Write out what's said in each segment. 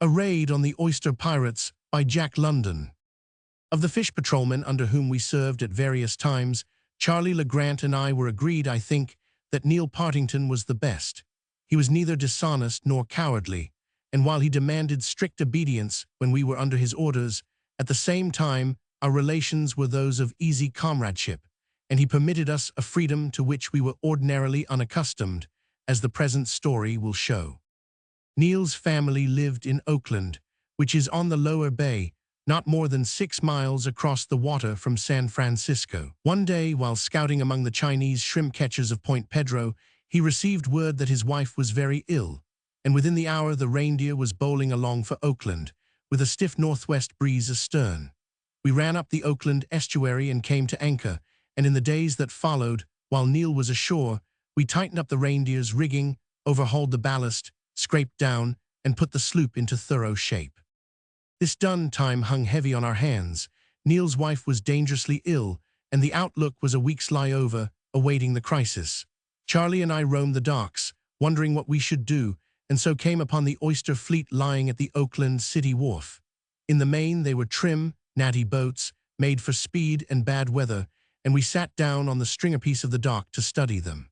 A Raid on the Oyster Pirates by Jack London. Of the fish patrolmen under whom we served at various times, Charlie LeGrant and I were agreed, I think, that Neil Partington was the best. He was neither dishonest nor cowardly, and while he demanded strict obedience when we were under his orders, at the same time our relations were those of easy comradeship, and he permitted us a freedom to which we were ordinarily unaccustomed, as the present story will show. Neil's family lived in Oakland, which is on the lower bay, not more than 6 miles across the water from San Francisco. One day, while scouting among the Chinese shrimp catchers of Point Pedro, he received word that his wife was very ill, and within the hour the Reindeer was bowling along for Oakland, with a stiff northwest breeze astern. We ran up the Oakland estuary and came to anchor, and in the days that followed, while Neil was ashore, we tightened up the Reindeer's rigging, overhauled the ballast, scraped down, and put the sloop into thorough shape. This done, time hung heavy on our hands. Neil's wife was dangerously ill, and the outlook was a week's lie-over, awaiting the crisis. Charlie and I roamed the docks, wondering what we should do, and so came upon the oyster fleet lying at the Oakland City wharf. In the main, they were trim, natty boats, made for speed and bad weather, and we sat down on the stringer piece of the dock to study them.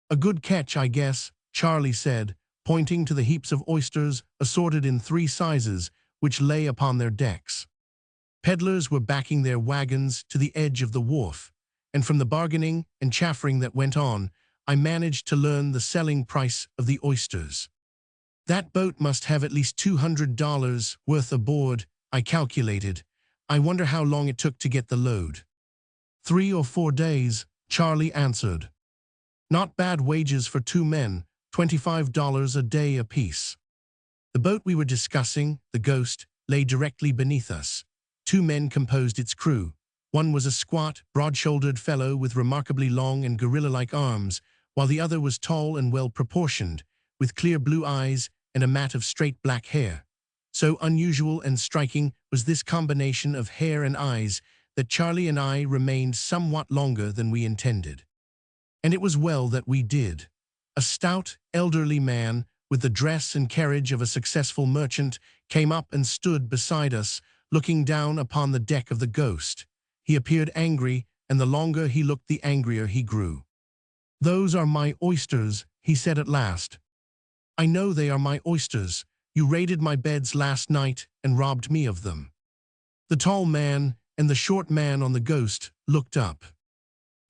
"A good catch, I guess," Charlie said, pointing to the heaps of oysters assorted in 3 sizes, which lay upon their decks. Peddlers were backing their wagons to the edge of the wharf, and from the bargaining and chaffering that went on, I managed to learn the selling price of the oysters. "That boat must have at least $200 worth aboard," I calculated. "I wonder how long it took to get the load." "3 or 4 days, Charlie answered. "Not bad wages for 2 men, $25 a day apiece." The boat we were discussing, the Ghost, lay directly beneath us. 2 men composed its crew. One was a squat, broad-shouldered fellow with remarkably long and gorilla-like arms, while the other was tall and well-proportioned, with clear blue eyes and a mat of straight black hair. So unusual and striking was this combination of hair and eyes that Charlie and I remained somewhat longer than we intended. And it was well that we did. A stout, elderly man, with the dress and carriage of a successful merchant, came up and stood beside us, looking down upon the deck of the Ghost. He appeared angry, and the longer he looked the angrier he grew. "Those are my oysters," he said at last. "I know they are my oysters. You raided my beds last night and robbed me of them." The tall man and the short man on the Ghost looked up.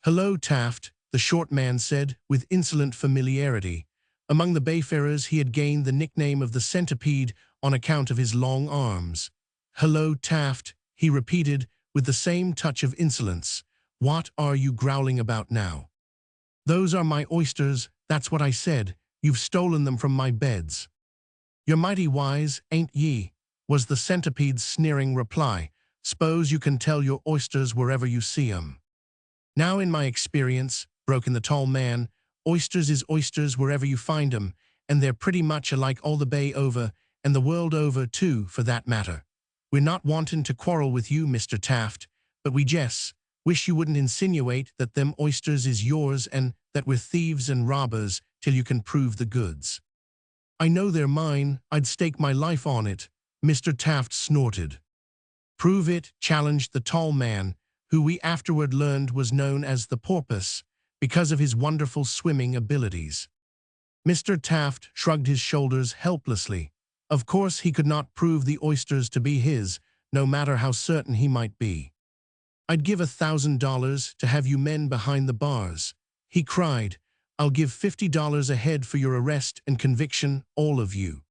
"Hello, Taft," the short man said with insolent familiarity. Among the Bayfarers he had gained the nickname of the Centipede on account of his long arms. "Hello, Taft," he repeated with the same touch of insolence. "What are you growling about now?" "Those are my oysters, that's what I said. You've stolen them from my beds." "You're mighty wise, ain't ye?" was the Centipede's sneering reply. "S'pose you can tell your oysters wherever you see 'em." "Now in my experience," broke in the tall man, "oysters is oysters wherever you find 'em, and they're pretty much alike all the bay over, and the world over, too, for that matter. We're not wantin' to quarrel with you, Mr. Taft, but we jes' wish you wouldn't insinuate that them oysters is yours and that we're thieves and robbers till you can prove the goods." "I know they're mine. I'd stake my life on it," Mr. Taft snorted. "Prove it," challenged the tall man, who we afterward learned was known as the Porpoise, because of his wonderful swimming abilities. Mr. Taft shrugged his shoulders helplessly. Of course he could not prove the oysters to be his, no matter how certain he might be. "I'd give $1,000 to have you men behind the bars," he cried. "I'll give $50 a head for your arrest and conviction, all of you."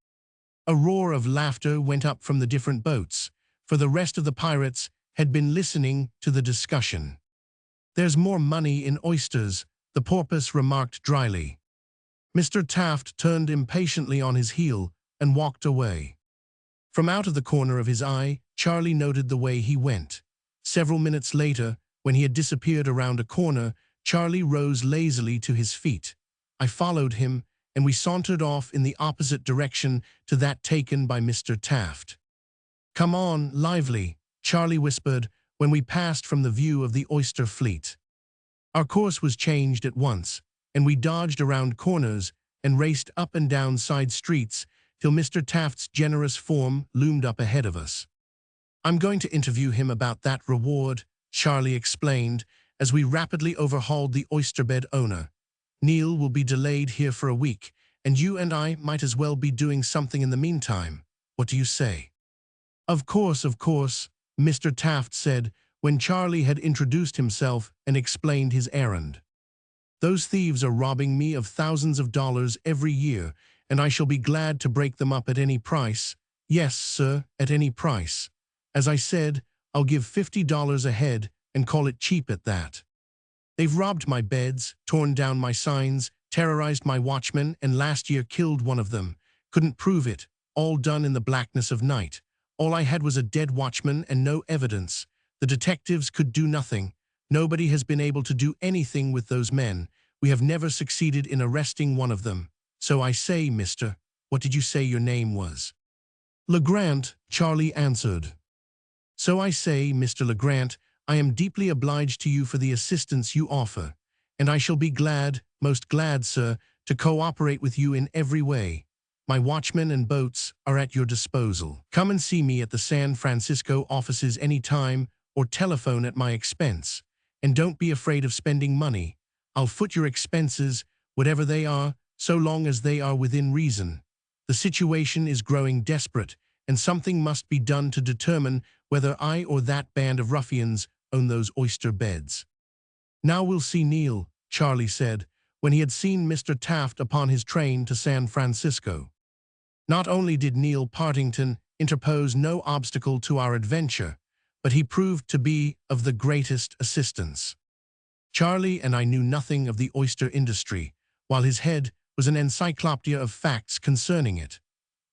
A roar of laughter went up from the different boats, for the rest of the pirates had been listening to the discussion. "There's more money in oysters," the Porpoise remarked dryly. Mr. Taft turned impatiently on his heel and walked away. From out of the corner of his eye, Charlie noted the way he went. Several minutes later, when he had disappeared around a corner, Charlie rose lazily to his feet. I followed him, and we sauntered off in the opposite direction to that taken by Mr. Taft. "Come on, lively," Charlie whispered when we passed from the view of the oyster fleet. Our course was changed at once, and we dodged around corners and raced up and down side streets till Mr. Taft's generous form loomed up ahead of us. "I'm going to interview him about that reward," Charlie explained, as we rapidly overhauled the oysterbed owner. "Neil will be delayed here for a week, and you and I might as well be doing something in the meantime. What do you say?" Of course," Mr. Taft said, when Charlie had introduced himself and explained his errand. "Those thieves are robbing me of thousands of dollars every year, and I shall be glad to break them up at any price. Yes, sir, at any price. As I said, I'll give $50 a head and call it cheap at that. They've robbed my beds, torn down my signs, terrorized my watchmen, and last year killed one of them. Couldn't prove it, all done in the blackness of night. All I had was a dead watchman and no evidence. The detectives could do nothing. Nobody has been able to do anything with those men. We have never succeeded in arresting one of them. So I say, mister, what did you say your name was?" "LeGrant," Charlie answered. "So I say, Mr. LeGrant, I am deeply obliged to you for the assistance you offer, and I shall be glad, most glad, sir, to cooperate with you in every way. My watchmen and boats are at your disposal. Come and see me at the San Francisco offices any time, or telephone at my expense. And don't be afraid of spending money. I'll foot your expenses, whatever they are, so long as they are within reason. The situation is growing desperate, and something must be done to determine whether I or that band of ruffians own those oyster beds." "Now we'll see Neil," Charlie said, when he had seen Mr. Taft upon his train to San Francisco. Not only did Neil Partington interpose no obstacle to our adventure, but he proved to be of the greatest assistance. Charlie and I knew nothing of the oyster industry, while his head was an encyclopedia of facts concerning it.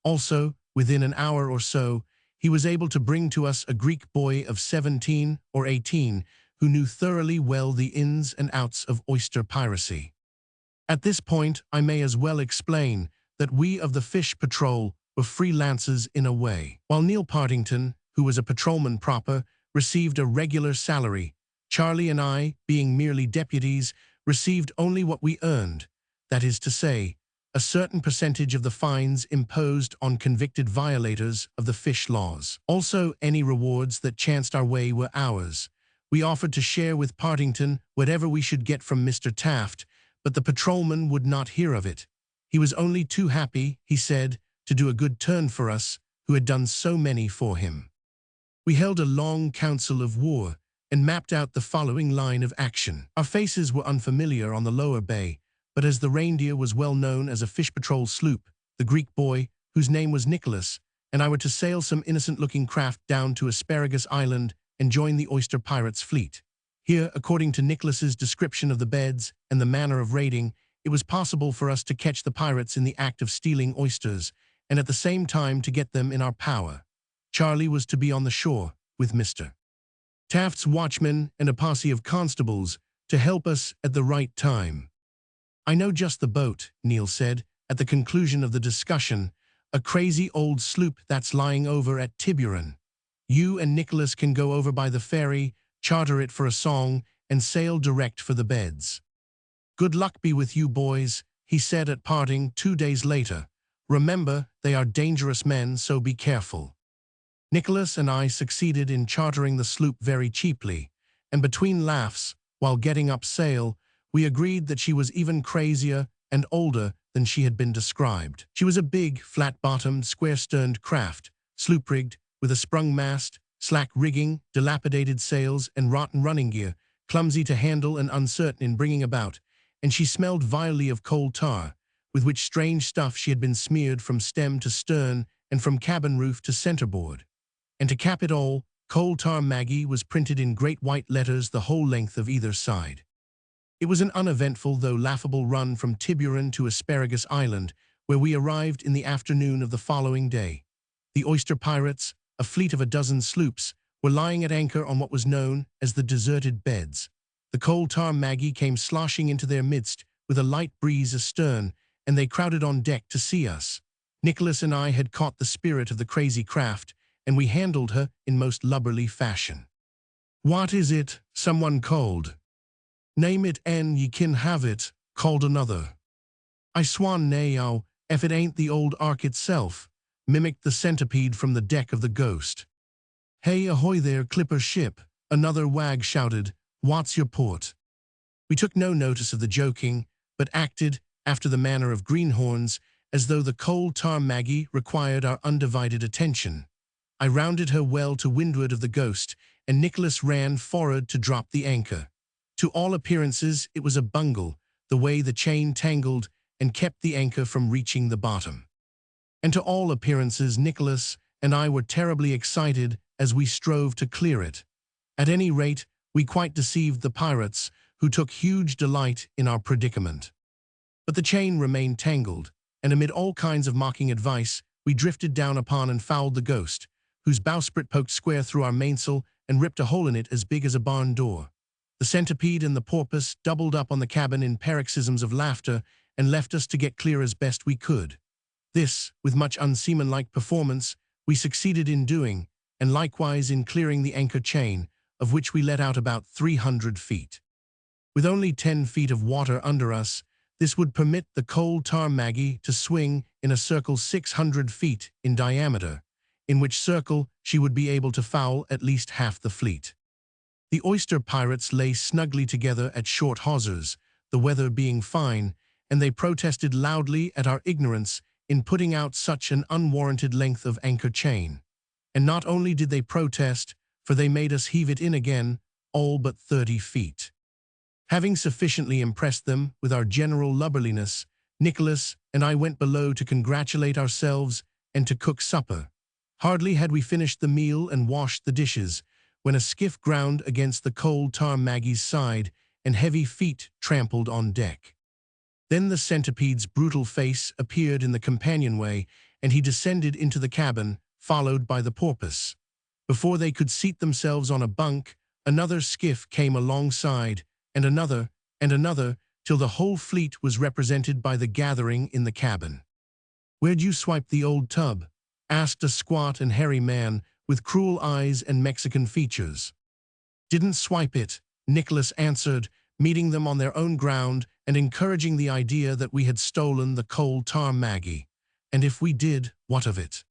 Also, within an hour or so, he was able to bring to us a Greek boy of 17 or 18 who knew thoroughly well the ins and outs of oyster piracy. At this point, I may as well explain that we of the Fish Patrol were freelancers in a way. While Neil Partington, who was a patrolman proper, received a regular salary, Charlie and I, being merely deputies, received only what we earned, that is to say, a certain percentage of the fines imposed on convicted violators of the fish laws. Also, any rewards that chanced our way were ours. We offered to share with Partington whatever we should get from Mr. Taft, but the patrolman would not hear of it. He was only too happy, he said, to do a good turn for us, who had done so many for him. We held a long council of war and mapped out the following line of action. Our faces were unfamiliar on the lower bay, but as the Reindeer was well known as a fish patrol sloop, the Greek boy, whose name was Nicholas, and I were to sail some innocent-looking craft down to Asparagus Island and join the oyster pirates' fleet. Here, according to Nicholas's description of the beds and the manner of raiding, it was possible for us to catch the pirates in the act of stealing oysters, and at the same time to get them in our power. Charlie was to be on the shore with Mr. Taft's watchmen and a posse of constables to help us at the right time. "I know just the boat," Neil said, at the conclusion of the discussion, "a crazy old sloop that's lying over at Tiburon. You and Nicholas can go over by the ferry, charter it for a song, and sail direct for the beds." "Good luck be with you, boys," he said at parting 2 days later. "Remember, they are dangerous men, so be careful." Nicholas and I succeeded in chartering the sloop very cheaply, and between laughs, while getting up sail, we agreed that she was even crazier and older than she had been described. She was a big, flat-bottomed, square-sterned craft, sloop-rigged, with a sprung mast, slack rigging, dilapidated sails, and rotten running gear, clumsy to handle and uncertain in bringing about, and she smelled vilely of coal tar, with which strange stuff she had been smeared from stem to stern and from cabin roof to centerboard. And to cap it all, Coal Tar Maggie was printed in great white letters the whole length of either side. It was an uneventful though laughable run from Tiburon to Asparagus Island, where we arrived in the afternoon of the following day. The oyster pirates, a fleet of a dozen sloops, were lying at anchor on what was known as the deserted beds. The Coal Tar Maggie came sloshing into their midst with a light breeze astern, and they crowded on deck to see us. Nicholas and I had caught the spirit of the crazy craft, and we handled her in most lubberly fashion. "What is it?" someone called. "Name it and ye kin have it," called another. "I swan nay, if it ain't the old ark itself, mimicked the centipede from the deck of the Ghost. "Hey, ahoy there, clipper ship," another wag shouted. "What's your port?" We took no notice of the joking, but acted, after the manner of greenhorns, as though the coal tar Maggie required our undivided attention. I rounded her well to windward of the Ghost, and Nicholas ran forward to drop the anchor. To all appearances, it was a bungle, the way the chain tangled and kept the anchor from reaching the bottom. And to all appearances, Nicholas and I were terribly excited as we strove to clear it. At any rate, we quite deceived the pirates, who took huge delight in our predicament. But the chain remained tangled, and amid all kinds of mocking advice, we drifted down upon and fouled the Ghost, whose bowsprit poked square through our mainsail and ripped a hole in it as big as a barn door. The centipede and the porpoise doubled up on the cabin in paroxysms of laughter and left us to get clear as best we could. This, with much unseamanlike performance, we succeeded in doing, and likewise in clearing the anchor chain, of which we let out about 300 feet. With only 10 feet of water under us, this would permit the coal tar Maggie to swing in a circle 600 feet in diameter, in which circle she would be able to foul at least half the fleet. The oyster pirates lay snugly together at short hawsers, the weather being fine, and they protested loudly at our ignorance in putting out such an unwarranted length of anchor chain. And not only did they protest, for they made us heave it in again, all but 30 feet. Having sufficiently impressed them with our general lubberliness, Nicholas and I went below to congratulate ourselves and to cook supper. Hardly had we finished the meal and washed the dishes, when a skiff ground against the coal tar Maggie's side and heavy feet trampled on deck. Then the centipede's brutal face appeared in the companionway, and he descended into the cabin, followed by the porpoise. Before they could seat themselves on a bunk, another skiff came alongside, and another, till the whole fleet was represented by the gathering in the cabin. "Where'd you swipe the old tub?" asked a squat and hairy man with cruel eyes and Mexican features. "Didn't swipe it," Nicholas answered, meeting them on their own ground and encouraging the idea that we had stolen the coal tar Maggie. "And if we did, what of it?"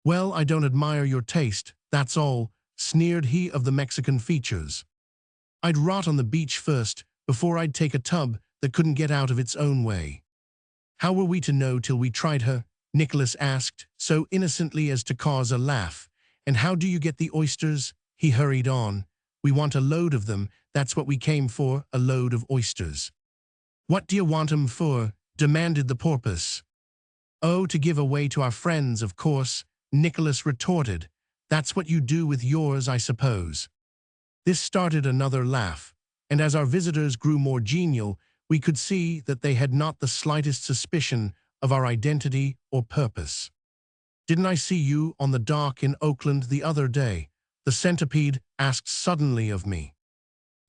"Well, I don't admire your taste, that's all," sneered he of the Mexican features. "I'd rot on the beach first, before I'd take a tub that couldn't get out of its own way." "How were we to know till we tried her?" Nicholas asked, so innocently as to cause a laugh. "And how do you get the oysters?" He hurried on. "We want a load of them, that's what we came for, a load of oysters." "What do you want 'em for?" demanded the porpoise. "Oh, to give away to our friends, of course," Nicholas retorted. "That's what you do with yours, I suppose." This started another laugh, and as our visitors grew more genial, we could see that they had not the slightest suspicion of our identity or purpose. "Didn't I see you on the dock in Oakland the other day?" the centipede asked suddenly of me.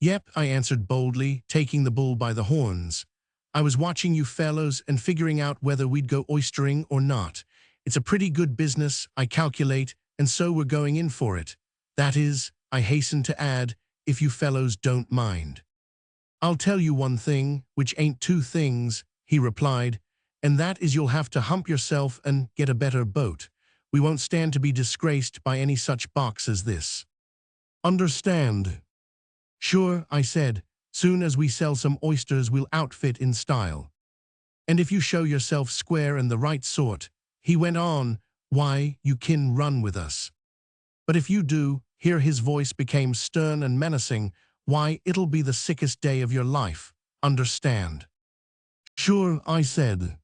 "Yep," I answered boldly, taking the bull by the horns. "I was watching you fellows and figuring out whether we'd go oystering or not. It's a pretty good business, I calculate, and so we're going in for it. That is, I hasten to add, if you fellows don't mind." "I'll tell you one thing, which ain't two things," he replied, "and that is you'll have to hump yourself and get a better boat. We won't stand to be disgraced by any such box as this." "Understand?" "Sure," I said. "Soon as we sell some oysters we'll outfit in style." "And if you show yourself square and the right sort," he went on, "why, you can run with us. But if you do," here his voice became stern and menacing, "why, it'll be the sickest day of your life. Understand?" "Sure," I said.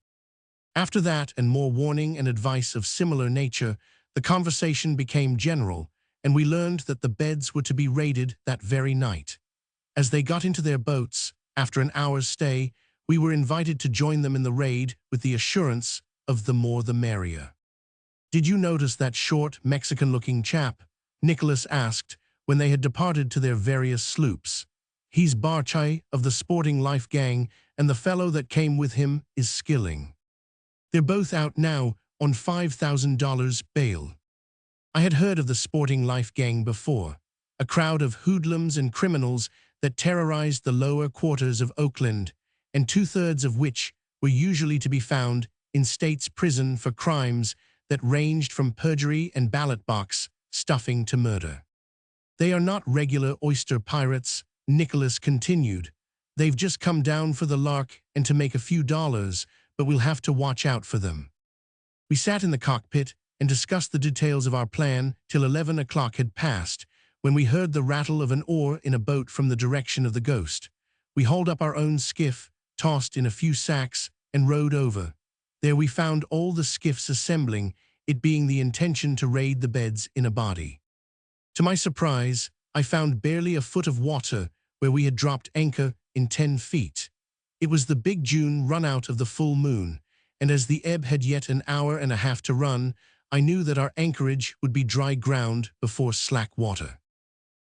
After that, and more warning and advice of similar nature, the conversation became general, and we learned that the beds were to be raided that very night. As they got into their boats, after an hour's stay, we were invited to join them in the raid with the assurance of the more the merrier. "Did you notice that short, Mexican-looking chap?" Nicholas asked, when they had departed to their various sloops. "He's Barchai of the Sporting Life gang, and the fellow that came with him is Skilling. They're both out now on $5,000 bail." I had heard of the Sporting Life gang before, a crowd of hoodlums and criminals that terrorized the lower quarters of Oakland, and 2/3 of which were usually to be found in state's prison for crimes that ranged from perjury and ballot box stuffing to murder. They are not regular oyster pirates, Nicholas continued. They've just come down for the lark and to make a few dollars, but we'll have to watch out for them. We sat in the cockpit and discussed the details of our plan till 11 o'clock had passed, when we heard the rattle of an oar in a boat from the direction of the Ghost. We hauled up our own skiff, tossed in a few sacks, and rowed over. There we found all the skiffs assembling, it being the intention to raid the beds in a body. To my surprise, I found barely a foot of water where we had dropped anchor in 10 feet. It was the big June run-out of the full moon, and as the ebb had yet an hour and a half to run, I knew that our anchorage would be dry ground before slack water.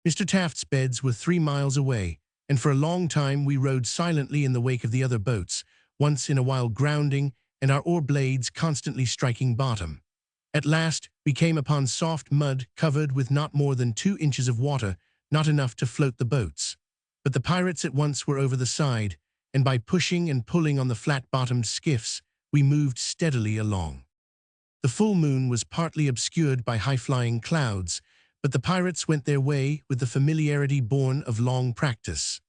Mr. Taft's beds were 3 miles away, and for a long time we rowed silently in the wake of the other boats, once in a while grounding and our oar blades constantly striking bottom. At last, we came upon soft mud covered with not more than 2 inches of water, not enough to float the boats. But the pirates at once were over the side, and by pushing and pulling on the flat-bottomed skiffs, we moved steadily along. The full moon was partly obscured by high-flying clouds, but the pirates went their way with the familiarity born of long practice.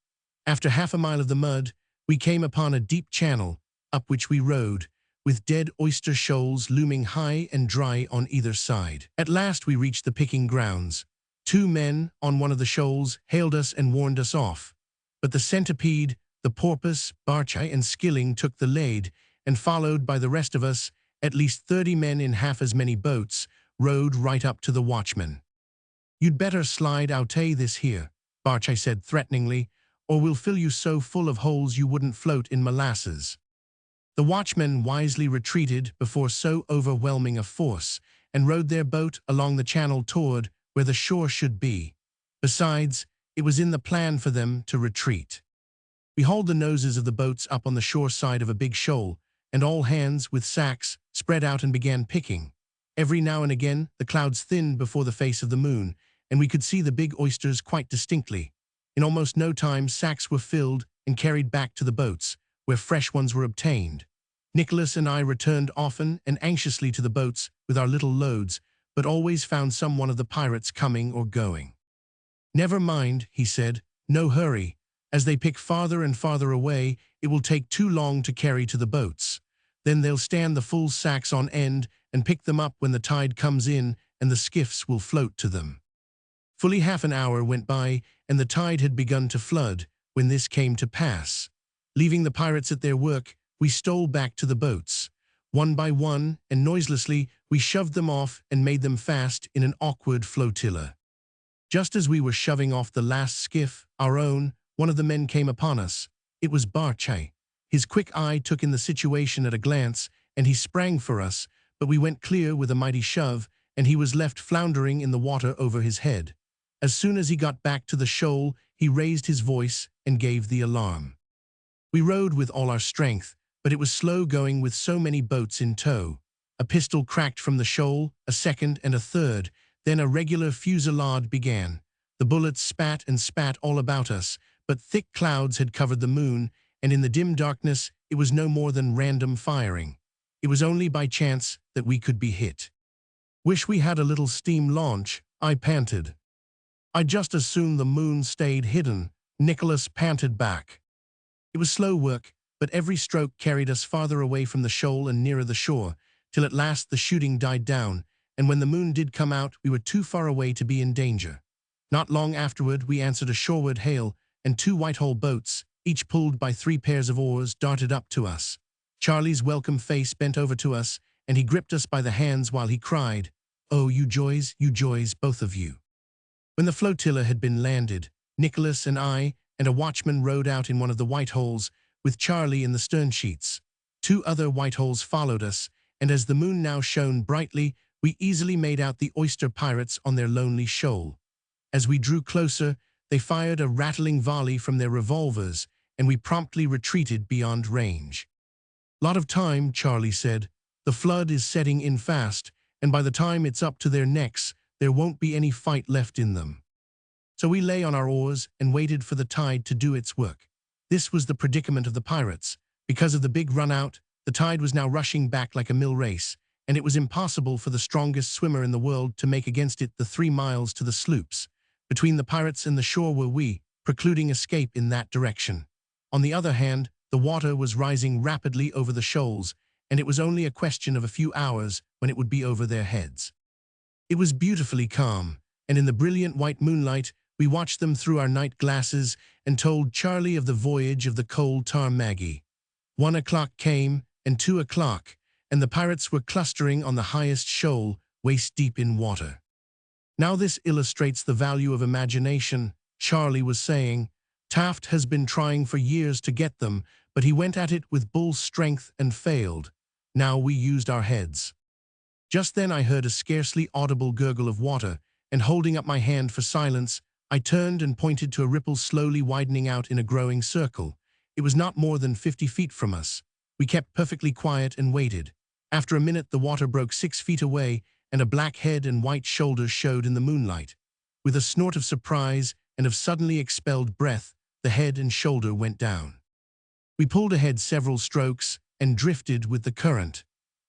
After half a mile of the mud, we came upon a deep channel, up which we rowed, with dead oyster shoals looming high and dry on either side. At last we reached the picking grounds. 2 men on one of the shoals hailed us and warned us off. But the centipede, the porpoise, barchai, and skilling took the lead, and followed by the rest of us, at least 30 men in half as many boats, rowed right up to the watchman. "You'd better slide out this here," Barchai said threateningly, "or we'll fill you so full of holes you wouldn't float in molasses." The watchmen wisely retreated before so overwhelming a force, and rowed their boat along the channel toward where the shore should be. Besides, it was in the plan for them to retreat. We hauled the noses of the boats up on the shore side of a big shoal, and all hands, with sacks, spread out and began picking. Every now and again, the clouds thinned before the face of the moon, and we could see the big oysters quite distinctly. In almost no time, sacks were filled and carried back to the boats, where fresh ones were obtained. Nicholas and I returned often and anxiously to the boats with our little loads, but always found some one of the pirates coming or going. "Never mind," he said, "no hurry. As they pick farther and farther away, it will take too long to carry to the boats. Then they'll stand the full sacks on end and pick them up when the tide comes in, and the skiffs will float to them." Fully half an hour went by, and the tide had begun to flood, when this came to pass. Leaving the pirates at their work, we stole back to the boats. One by one, and noiselessly, we shoved them off and made them fast in an awkward flotilla. Just as we were shoving off the last skiff, our own, one of the men came upon us. It was Barchai. His quick eye took in the situation at a glance, and he sprang for us, but we went clear with a mighty shove, and he was left floundering in the water over his head. As soon as he got back to the shoal, he raised his voice and gave the alarm. We rowed with all our strength, but it was slow going with so many boats in tow. A pistol cracked from the shoal, a second and a third, then a regular fusillade began. The bullets spat and spat all about us, but thick clouds had covered the moon, and in the dim darkness it was no more than random firing. It was only by chance that we could be hit. "Wish we had a little steam launch," I panted. "I'd just as soon the moon stayed hidden," Nicholas panted back. It was slow work, but every stroke carried us farther away from the shoal and nearer the shore, till at last the shooting died down, and when the moon did come out, we were too far away to be in danger. Not long afterward, we answered a shoreward hail, and 2 Whitehall boats, each pulled by 3 pairs of oars, darted up to us. Charlie's welcome face bent over to us, and he gripped us by the hands while he cried, "Oh, you joys, both of you." When the flotilla had been landed, Nicholas and I and a watchman rowed out in one of the Whitehalls, with Charlie in the stern sheets. 2 other Whitehalls followed us, and as the moon now shone brightly, we easily made out the oyster pirates on their lonely shoal. As we drew closer, they fired a rattling volley from their revolvers, and we promptly retreated beyond range. "Lot of time," Charlie said. "The flood is setting in fast, and by the time it's up to their necks, there won't be any fight left in them." So we lay on our oars and waited for the tide to do its work. This was the predicament of the pirates. Because of the big run-out, The tide was now rushing back like a mill race, and it was impossible for the strongest swimmer in the world to make against it the 3 miles to the sloops. Between the pirates and the shore were we, precluding escape in that direction. On the other hand, the water was rising rapidly over the shoals, and it was only a question of a few hours when it would be over their heads. It was beautifully calm, and in the brilliant white moonlight, we watched them through our night glasses and told Charlie of the voyage of the Coal Tar Maggie. 1 o'clock came, and 2 o'clock, and the pirates were clustering on the highest shoal, waist-deep in water. Now this illustrates the value of imagination, Charlie was saying. Taft has been trying for years to get them, but he went at it with bull strength and failed. Now we used our heads. Just then I heard a scarcely audible gurgle of water, and holding up my hand for silence, I turned and pointed to a ripple slowly widening out in a growing circle. It was not more than 50 feet from us. We kept perfectly quiet and waited. After a minute the water broke 6 feet away, and a black head and white shoulders showed in the moonlight. With a snort of surprise and of suddenly expelled breath, the head and shoulder went down. We pulled ahead several strokes and drifted with the current.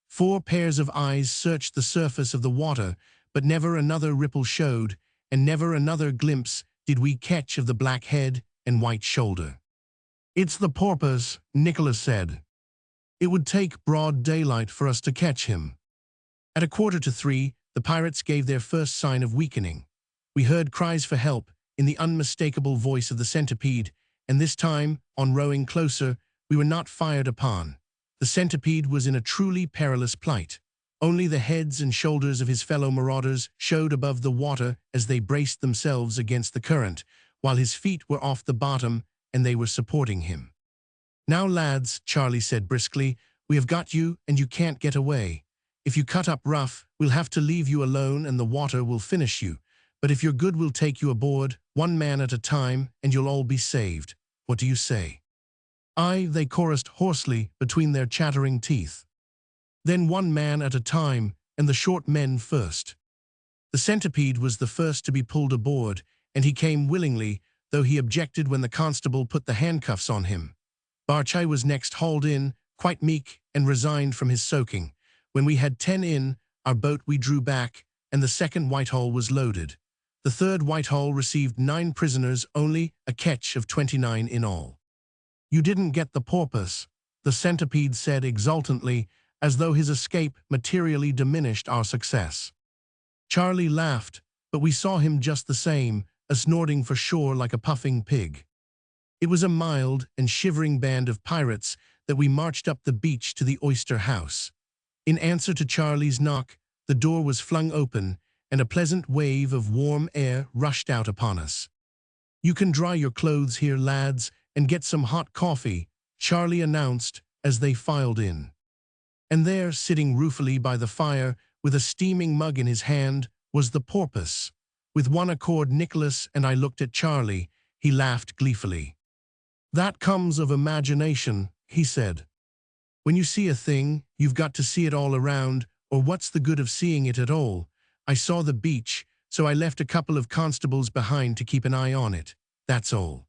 4 pairs of eyes searched the surface of the water, but never another ripple showed, and never another glimpse did we catch of the black head and white shoulder. "It's the porpoise," Nicholas said. "It would take broad daylight for us to catch him." At 2:45, the pirates gave their first sign of weakening. We heard cries for help in the unmistakable voice of the centipede, and this time, on rowing closer, we were not fired upon. The centipede was in a truly perilous plight. Only the heads and shoulders of his fellow marauders showed above the water as they braced themselves against the current, while his feet were off the bottom and they were supporting him. "Now, lads," Charlie said briskly, "we have got you and you can't get away. If you cut up rough, we'll have to leave you alone and the water will finish you. But if you're good, we'll take you aboard, 1 man at a time, and you'll all be saved. What do you say?" "Aye," they chorused hoarsely between their chattering teeth. Then 1 man at a time, and the short men first. The centipede was the first to be pulled aboard, and he came willingly, though he objected when the constable put the handcuffs on him. Barchai was next hauled in, quite meek and resigned from his soaking. When we had 10 in our boat we drew back, and the second Whitehall was loaded. The third Whitehall received 9 prisoners, only a catch of 29 in all. "You didn't get the porpoise," the centipede said exultantly, as though his escape materially diminished our success. Charlie laughed, but we saw him just the same, snorting for shore like a puffing pig. It was a mild and shivering band of pirates that we marched up the beach to the Oyster House. In answer to Charlie's knock, the door was flung open, and a pleasant wave of warm air rushed out upon us. "You can dry your clothes here, lads, and get some hot coffee," Charlie announced as they filed in. And there, sitting ruefully by the fire, with a steaming mug in his hand, was the porpoise. With one accord, Nicholas and I looked at Charlie. He laughed gleefully. "That comes of imagination," he said. "When you see a thing, you've got to see it all around, or what's the good of seeing it at all? I saw the beach, so I left a couple of constables behind to keep an eye on it. That's all."